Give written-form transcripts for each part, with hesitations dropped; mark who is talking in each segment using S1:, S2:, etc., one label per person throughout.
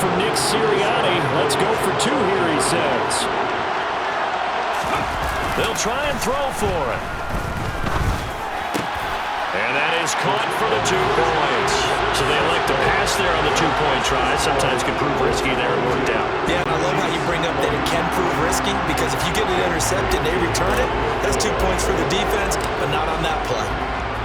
S1: from Nick Sirianni. Let's go for two here, he says. They'll try and throw for it. And that is caught for the 2 points. So they elect to pass there on the 2-point try. Sometimes can prove risky there. It worked out.
S2: Yeah, and I love how you bring up that it can prove risky, because if you get it intercepted and they return it, that's 2 points for the defense, but not on that play.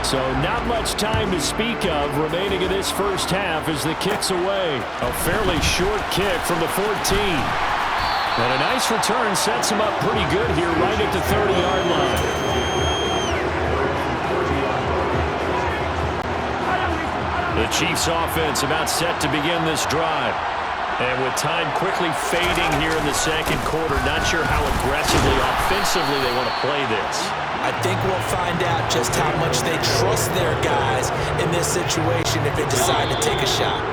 S1: So not much time to speak of remaining in this first half as the kick's away. A fairly short kick from the 14. And a nice return sets him up pretty good here right at the 30-yard line. The Chiefs offense about set to begin this drive. And with time quickly fading here in the second quarter, not sure how aggressively, offensively they want to play this.
S2: I think we'll find out just how much they trust their guys in this situation if they decide to take a shot.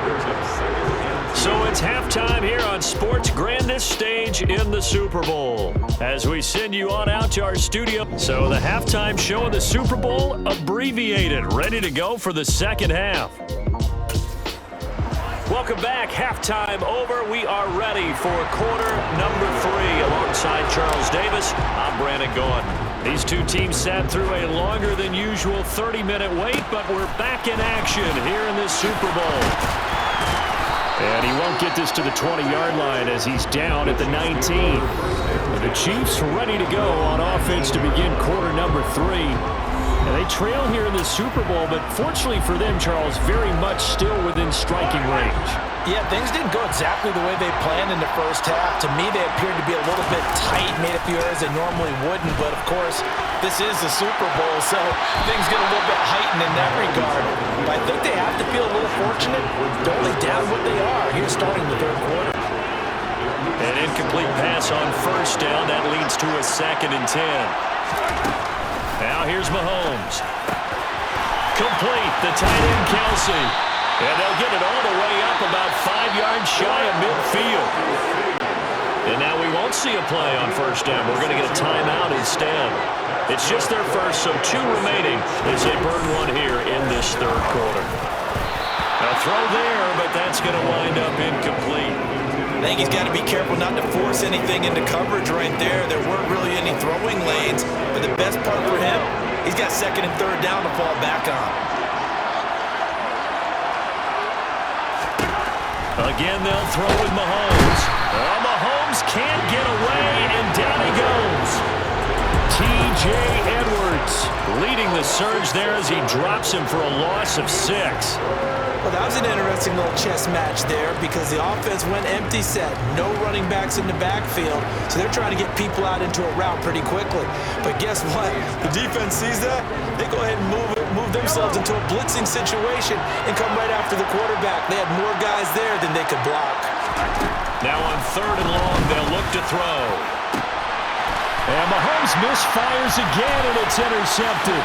S1: So it's halftime here on sports' grandest stage in the Super Bowl. As we send you on out to our studio. So the halftime show of the Super Bowl abbreviated, ready to go for the second half. Welcome back. Halftime over. We are ready for quarter number 3. Alongside Charles Davis, I'm Brandon Gaudin. These two teams sat through a longer than usual 30-minute wait, but we're back in action here in this Super Bowl. And he won't get this to the 20-yard line as he's down at the 19. The Chiefs ready to go on offense to begin quarter number 3. And they trail here in the Super Bowl, but fortunately for them, Charles, very much still within striking range.
S2: Yeah, things didn't go exactly the way they planned in the first half. To me, they appeared to be a little bit tight, made a few errors they normally wouldn't. But, of course, this is the Super Bowl, so things get a little bit heightened in that regard. But I think they have to feel a little fortunate. They're only down what they are here starting the third quarter.
S1: An incomplete pass on first down. That leads to a 2nd and 10. Now here's Mahomes. Complete, the tight end Kelsey. And they'll get it all the way up about 5 yards shy of midfield. And now we won't see a play on first down. We're going to get a timeout instead. It's just their first, so 2 remaining as they burn one here in this third quarter. A throw there, but that's going to wind up incomplete.
S2: I think he's got to be careful not to force anything into coverage right there. There weren't really any throwing lanes, but the best part for him, he's got 2nd and 3rd down to fall back on.
S1: Again, they'll throw with Mahomes. Oh, Mahomes can't get away, and down he goes. T.J. Edwards leading the surge there as he drops him for a loss of 6.
S2: Well, that was an interesting little chess match there because the offense went empty set. No running backs in the backfield, so they're trying to get people out into a route pretty quickly. But guess what? The defense sees that. They go ahead and move themselves into a blitzing situation and come right after the quarterback. They had more guys there than they could block.
S1: Now on 3rd and long, they'll look to throw. And Mahomes misfires again, and it's intercepted.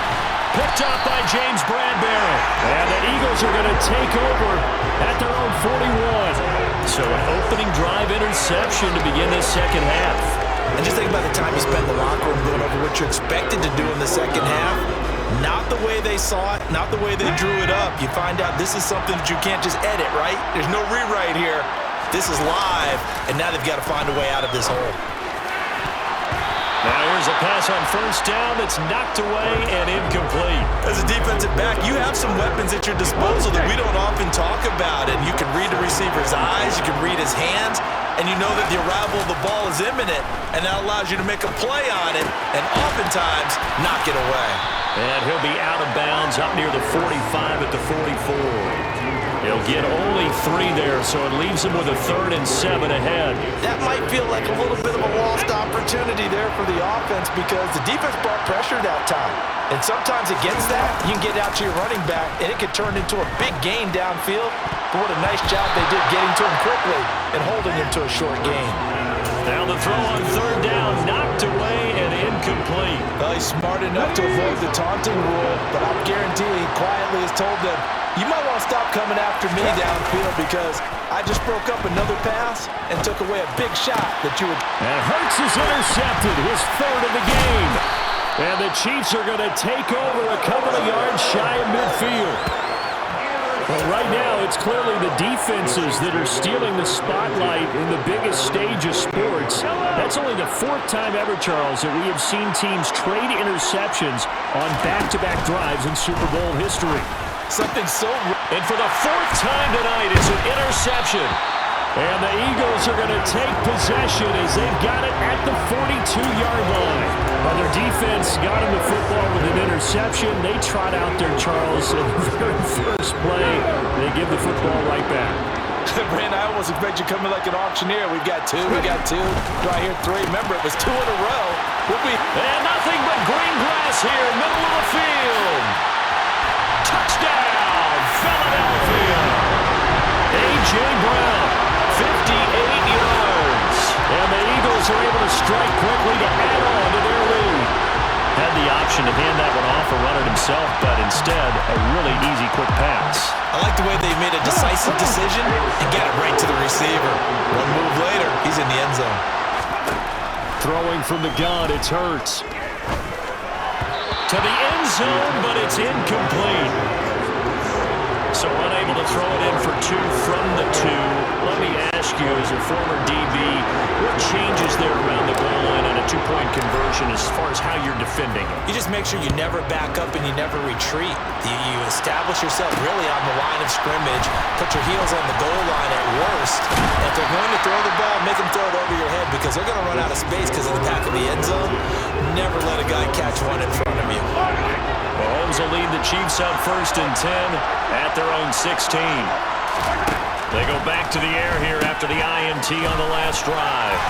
S1: Picked up by James Bradbury. And the Eagles are going to take over at their own 41. So an opening drive interception to begin this second half.
S2: And just think about the time you spend in the locker room going over what you expected to do in the second half. Not the way they saw it, not the way they drew it up. You find out this is something that you can't just edit, right? There's no rewrite here. This is live, and now they've got to find a way out of this hole.
S1: Now here's a pass on first down that's knocked away and incomplete.
S2: As a defensive back, you have some weapons at your disposal that we don't often talk about. And you can read the receiver's eyes, you can read his hands, and you know that the arrival of the ball is imminent. And that allows you to make a play on it and oftentimes knock it away.
S1: And he'll be out of bounds up near the 45 at the 44. He'll get only 3 there, so it leaves him with a 3rd and 7 ahead.
S2: That might feel like a little bit of a lost opportunity there for the offense because the defense brought pressure that time. And sometimes against that, you can get out to your running back, and it could turn into a big gain downfield. But what a nice job they did getting to him quickly and holding him to a short gain.
S1: Now the throw on 3rd down, knocked away and incomplete.
S2: Well, he's smart enough to avoid the taunting rule, but I'm guaranteeing he quietly has told them, you might want to stop coming after me downfield because I just broke up another pass and took away a big shot that you would.
S1: And Hurts is intercepted, his 3rd of the game. And the Chiefs are going to take over a couple of yards shy of midfield. Well, right now, it's clearly the defenses that are stealing the spotlight in the biggest stage of sports. That's only the fourth time ever, Charles, that we have seen teams trade interceptions on back-to-back drives in Super Bowl history.
S2: Something so...
S1: And for the fourth time tonight, it's an interception. And the Eagles are going to take possession as they've got it at the 42-yard line. Well, their defense got him the football with an interception. They trot out there, Charles, in the very first play. They give the football right back.
S2: Brand, I almost expect you coming like an auctioneer. We've got two. Do I hear three? Remember, it was two in a row.
S1: And nothing but green grass here, middle of the field. Touchdown, Philadelphia. A.J. Brown, 58 yards. And the Eagles are able to strike quickly to add on to their lead. Had the option to hand that one off or run it himself, but instead, a really easy, quick pass.
S2: I like the way they made a decisive decision and got it right to the receiver. One move later, he's in the end zone.
S1: Throwing from the gun, it's Hurts. To the end zone, but it's incomplete. So unable to throw it in for two from the two. Let me ask you, as a former DB, what changes there around the goal line on a two-point conversion as far as how you're defending?
S2: You just make sure you never back up and you never retreat. You establish yourself really on the line of scrimmage, put your heels on the goal line at worst. And if they're going to throw the ball, make them throw it over your head because they're going to run out of space because of the back of the end zone. Never let a guy catch one in front of you.
S1: Mahomes will lead the Chiefs up 1st and 10 at their own 16. They go back to the air here after the INT on the last drive.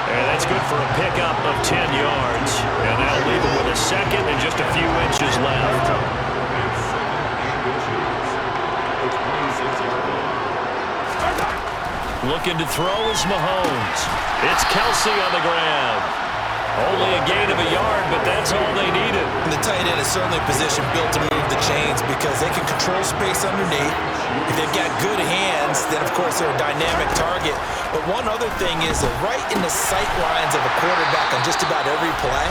S1: And that's good for a pickup of 10 yards. And that'll leave them with a second and just a few inches left. Looking to throw is Mahomes. It's Kelsey on the ground. Only a gain of a yard, but that's all they needed.
S2: And the tight end is certainly a position built to move the chains because they can control space underneath. If they've got good hands, then of course they're a dynamic target. But one other thing is they're right in the sight lines of a quarterback on just about every play.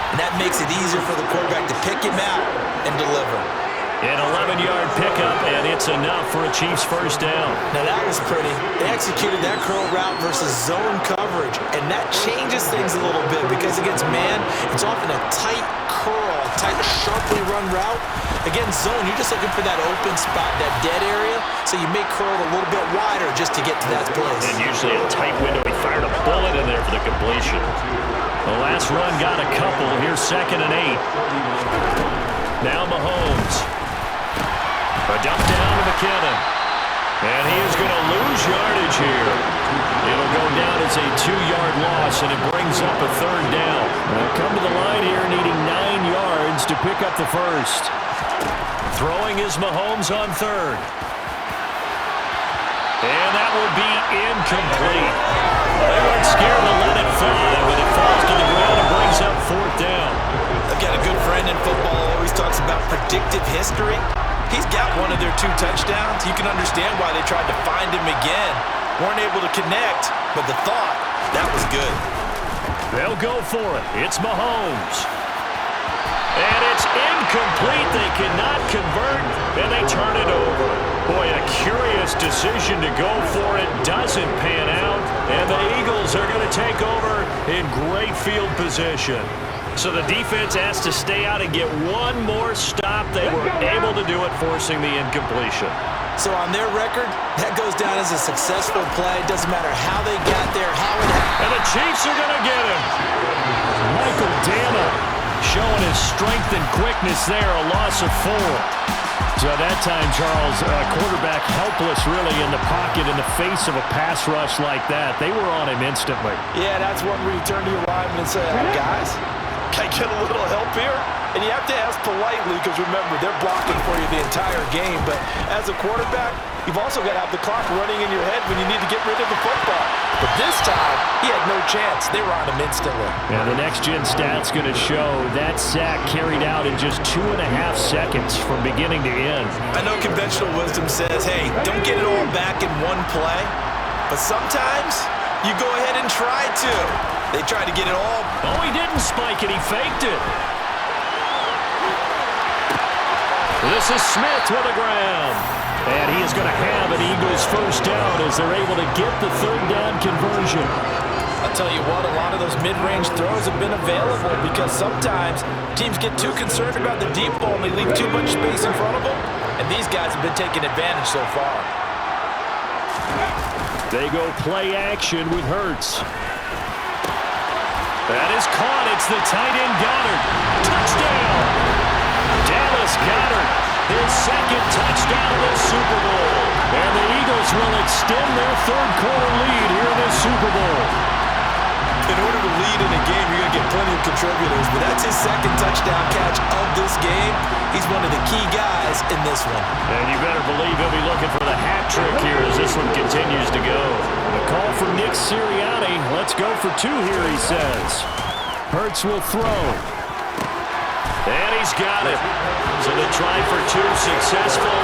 S2: And that makes it easier for the quarterback to pick him out and deliver.
S1: An 11-yard pickup, and it's enough for a Chiefs first down.
S2: Now that was pretty. They executed that curl route versus zone coverage, and that changes things a little bit because against man, it's often a tight curl, tight, sharply run route. Against zone, you're just looking for that open spot, that dead area, so you may curl a little bit wider just to get to that place.
S1: And usually a tight window. He fired a bullet in there for the completion. The last run got a couple. Here's 2nd and 8. Now Mahomes. A dump down to McKinnon. And he is going to lose yardage here. It'll go down as a 2-yard loss, and it brings up a 3rd down. They'll come to the line here needing 9 yards to pick up the first. Throwing is Mahomes on 3rd. And that will be incomplete. They weren't scared to let it fly, but it falls to the ground and brings up 4th down.
S2: I've got a good friend in football who always talks about predictive history. He's got one of their 2 touchdowns. You can understand why they tried to find him again. Weren't able to connect, but the thought, that was good.
S1: They'll go for it. It's Mahomes. And it's incomplete. They cannot convert, and they turn it over. Boy, a curious decision to go for it. Doesn't pan out, and the Eagles are going to take over in great field position. So the defense has to stay out and get one more stop. They were able to do it, forcing the incompletion.
S2: So on their record, that goes down as a successful play. Doesn't matter how they got there, how it happened.
S1: And the Chiefs are going to get him. Michael Dana showing his strength and quickness there, a loss of 4. So that time, Charles, quarterback helpless really in the pocket in the face of a pass rush like that. They were on him instantly.
S2: Yeah, that's what we turn to your lineman and say, guys, can I get a little help here? And you have to ask politely because, remember, they're blocking for you the entire game. But as a quarterback, you've also got to have the clock running in your head when you need to get rid of the football. But this time, he had no chance. They were on him instantly.
S1: And the next-gen stat's going to show that sack carried out in just 2.5 seconds from beginning to end.
S2: I know conventional wisdom says, hey, don't get it all back in one play. But sometimes you go ahead and try to. They tried to get it all.
S1: Oh, he didn't spike it. He faked it. This is Smith with a grab. And he is going to have an Eagles first down as they're able to get the third down conversion.
S2: I'll tell you what, a lot of those mid-range throws have been available because sometimes teams get too concerned about the deep ball and they leave too much space in front of them, and these guys have been taking advantage so far.
S1: They go play action with Hurts. That is caught. It's the tight end Goddard. Touchdown! Dallas Goedert, his second touchdown of the Super Bowl. And the Eagles will extend their third quarter lead here in the Super Bowl.
S2: In order to lead in a game, you're going to get plenty of contributors, but that's his second touchdown catch of this game. He's one of the key guys in this one.
S1: And you better believe he'll be looking for the hat trick here as this one continues to go. The call from Nick Sirianni. Let's go for two here, he says. Hurts will throw. And he's got it. So the try for two successful